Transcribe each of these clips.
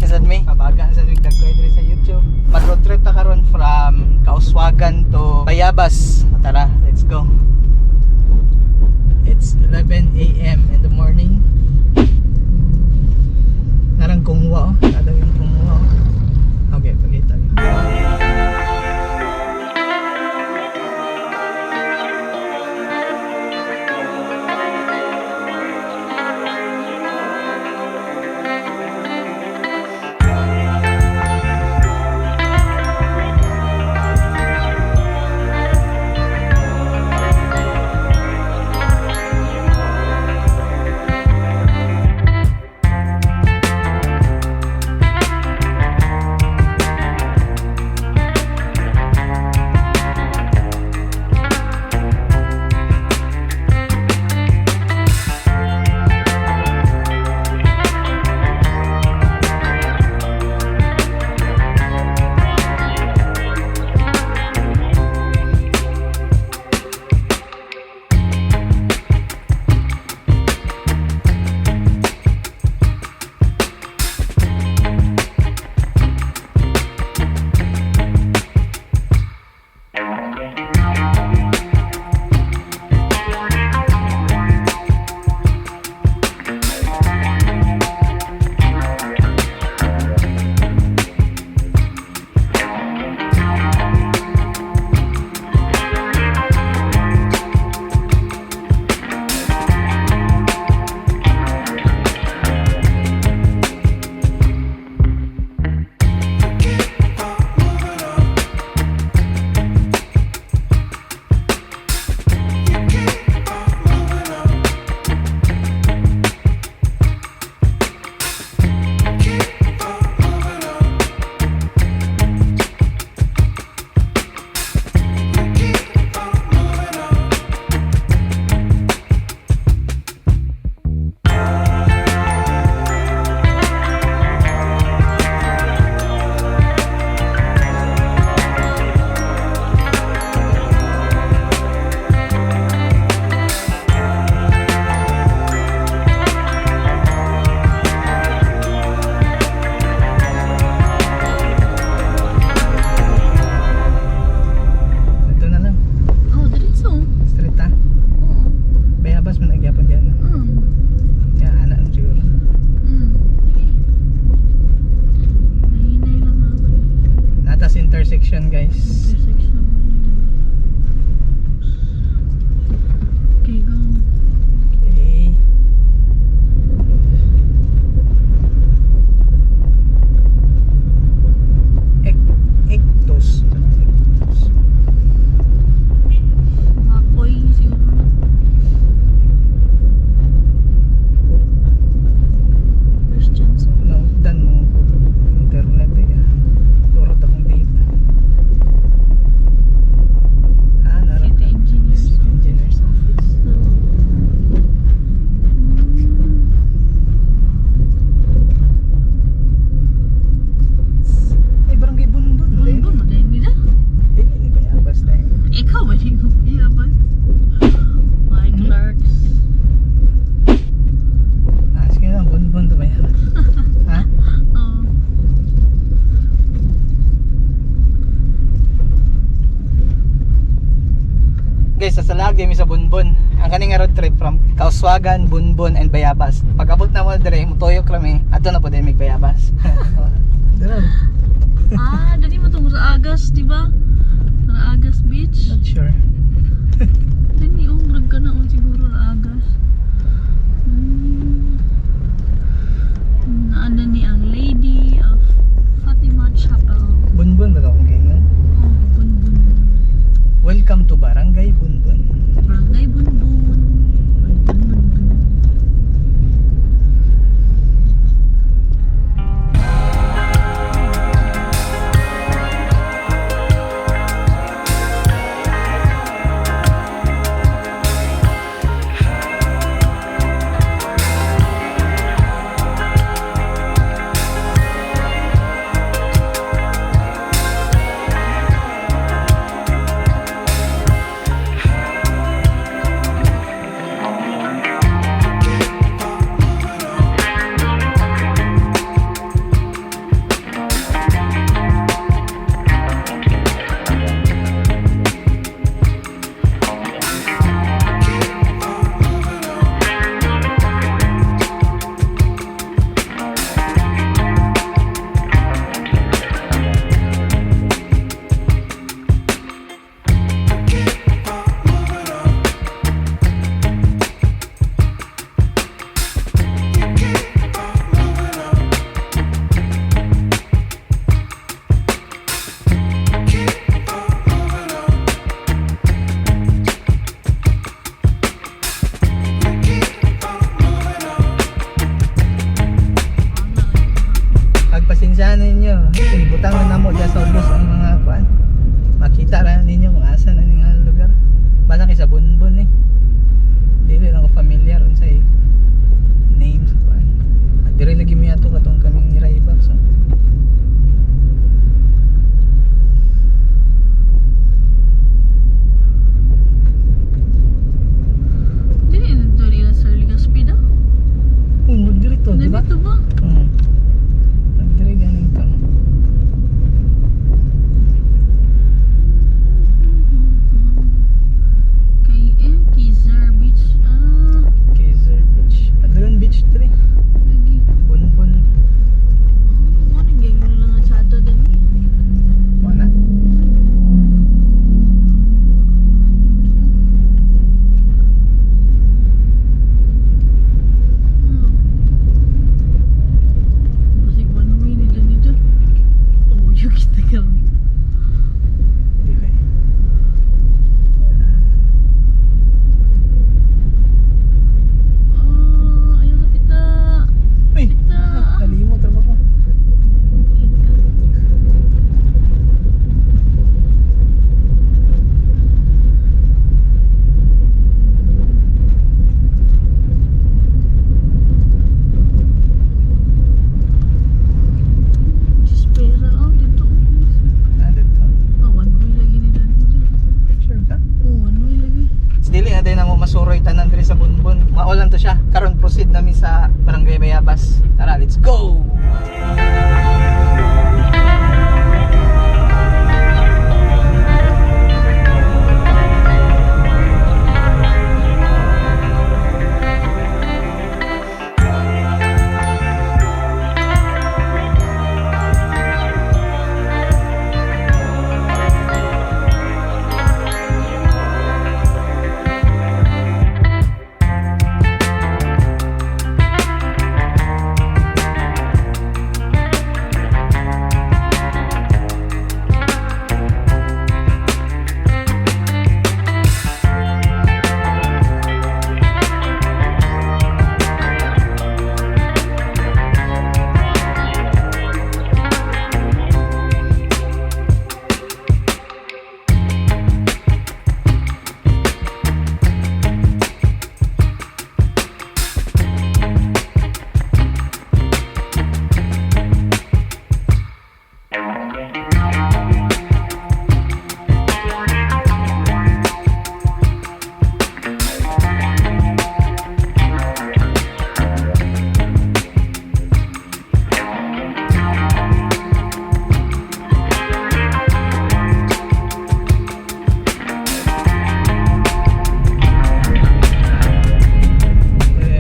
sad mi. Kabaga sa ring dagkoy diri sa YouTube. Mag-road trip ta karon from Kauswagan to Bayabas. Tara, let's go. It's 11 a.m. in the morning. Narang kumuha oh. Kada yung kumuha oh. Okay, pagkita. Intersection guys. Okay, go. Okay. Ectos. Makoy siguro. First chance. No, dan mo internet eh. Turot akong data. City engineers. Engineer's office. Ay, barangay Bunbun. Bunbun mo din nila. Hindi ba Bayabas tayo? Ikaw ba din mo ba? My clerks. Sige lang, Bunbun to Bayabas. Ha? Oh. Guys, sa Salag din mi sa Bunbun. Ang kaning road trip from Kauswagan, Bunbun and Bayabas. Pag abot na mo dire, mutuyok rami. Ato na po din mig Bayabas. Daron. Dali mo tunggu sa Agas, di ba? Sa Agas Beach. Not sure. Dali, murag ka na siguro sa Agas. Naanda ni ang Lady of Fatima Chapel. Bunbun ba akong gingan? Oh, Bunbun. Welcome to Barangay Bunbun. Barangay Bunbun. Bunbun. ninyo. Ibutang na namo dyan sa Uldos ang mga kuan. Makita ra ninyo kung asa na nga lugar. Bala kay sa Bunbon eh. Dili lang ko familiar unsay names kuan. At dire lagi mi ato katong kaming ni Rayback so. Dili dito nila sa Legazpi daw. Dire to, di ba? Dito ba? Dire ganing to. Kaiser Beach. Kaiser Beach. Adron Beach dire. Lagi. Bunbon. Ano gayong lang at sa ato din? Mana? Kasi one way nila nito. Tumuyo kita ka. Dili. Ayaw sa pita. Uy, Pita. kalimot ra ba ko? Espera, dito. Dito. One way lagi nila nito. Sure ka? One way lagi. Dili na din namo masuroy tanan diri sa Bunbon. Maulan to siya. Karon proceed nami sa Barangay Bayabas. Tara, let's go.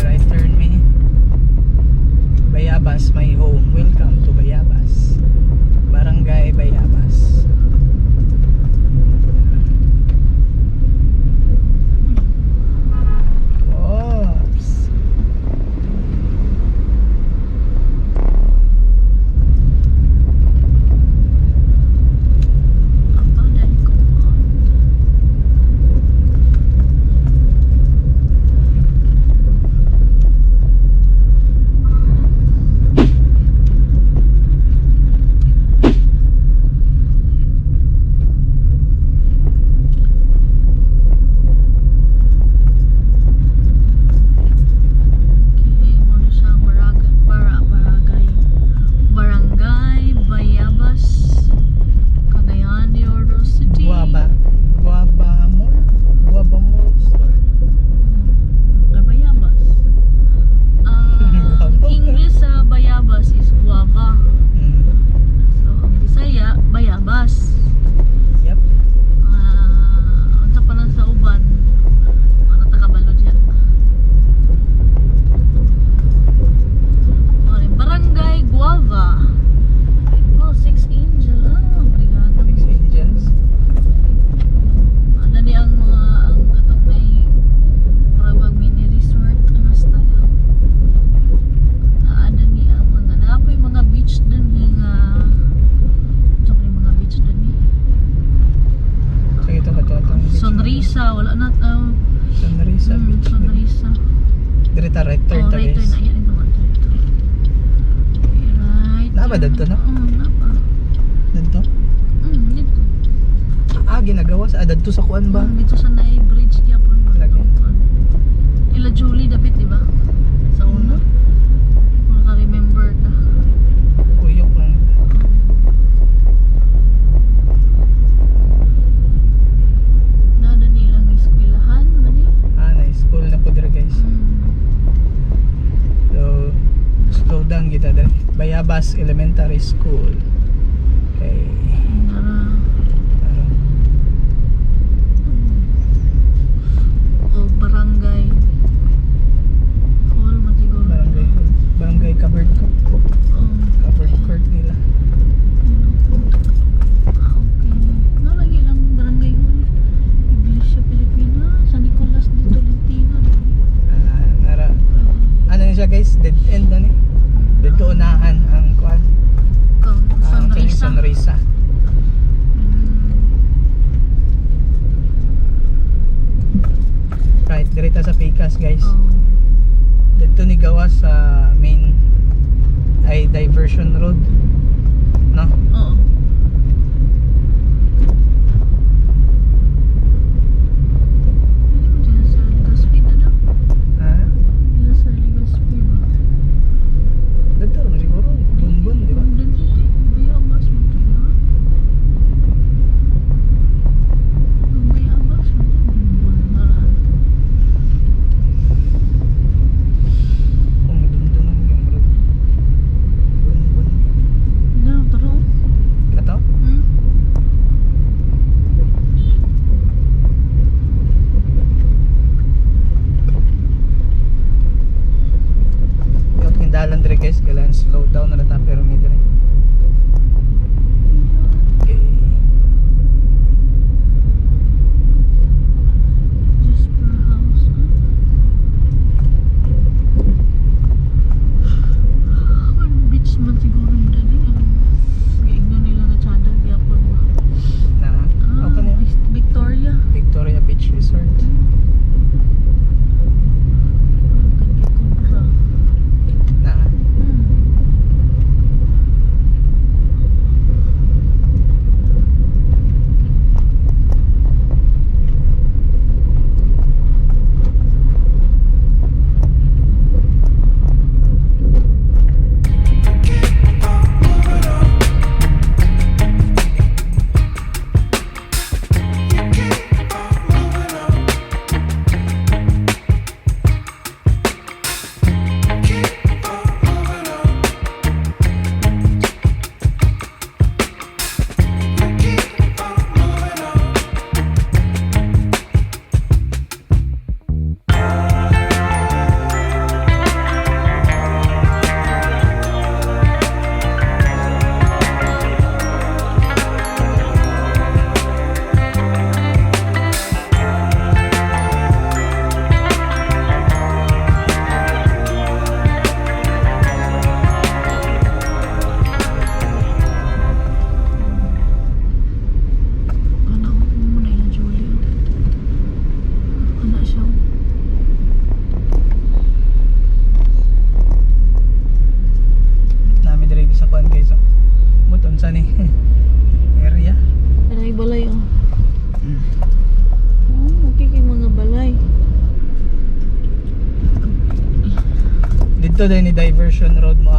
Right turn me. Bayabas, my home. Welcome to Bayabas. Barangay Bayabas. Oops. Apa dahil ko? Muna sa Barangay Bayabas, Cagayan de Oro City. Guaba Mall. Guaba Mall store. Bayabas. English sa Bayabas is guava. So, ang Bisaya, Bayabas. Yep. Unsa pa lang sa uban, ano ta kabalo diyan. Barangay Guava. Oh, 6 Angel. Obrigado. Six Angels. Ano ni ang mga ang katong may parang mini resort ano style. Ano ni ang mga napoy mga beach din nga may mga beach din ni. So ito katotong beach. Sonrisa, wala na Sonrisa Beach. Sonrisa. Dire ta right turn Oh, ta right turn guys. na yan ito. Right. Naba dito no? Napa. ginagawa sa adto sa kuan ba? Dito sa Nay Bridge gyapon ba? Lagi. Ila Julie dapit di ba? Sa una. Kung ka-remember ka. Kuyok lang. Nada nilang eskwelahan ba di? Na school na po dira guys. So slow down kita diri. Bayabas Elementary School. Okay. Nara. Ano? O barangay. Hall man siguro. Barangay covered ko. Covered court nila. Okay. No, lagi lang barangay hall. Iglesia Pilipina. San Nicolas de Tolentino. Nara. Ano na siya guys? Dead end na ni. Dito unahan ang kuan. Ang Sunrisa. Sunrisa. Right, dirita sa Picas guys. Dito ni gawas sa main ay diversion road. No? Oo. Hindi mo dyan sa Legazpi na daw. Ha? Dito sa Legazpi ba? Dito mo siguro. Bunbun, di ba? Bayabas mo ito na. Bayabas mo ito. Bumbun maraan. Kung dumduman yung road. Bunbun. Na, taro. Kato? Yung kindalan dire guys, kailangan slow down na nata pero may dire. Okay. Jasper House. Ang beach man siguro mo dali. Giingon nila nga tsada. Gyapon ba? Na, ako na yun. Victoria. Victoria Beach Resort. Ganda Cobra. Na, Ano mo na yung Julia. Ano siya? nami dire sa kuan guys. Buton sa ni area. Ano yung balay oh. Oh, okay kay mga balay. Dito din ni diversion road mo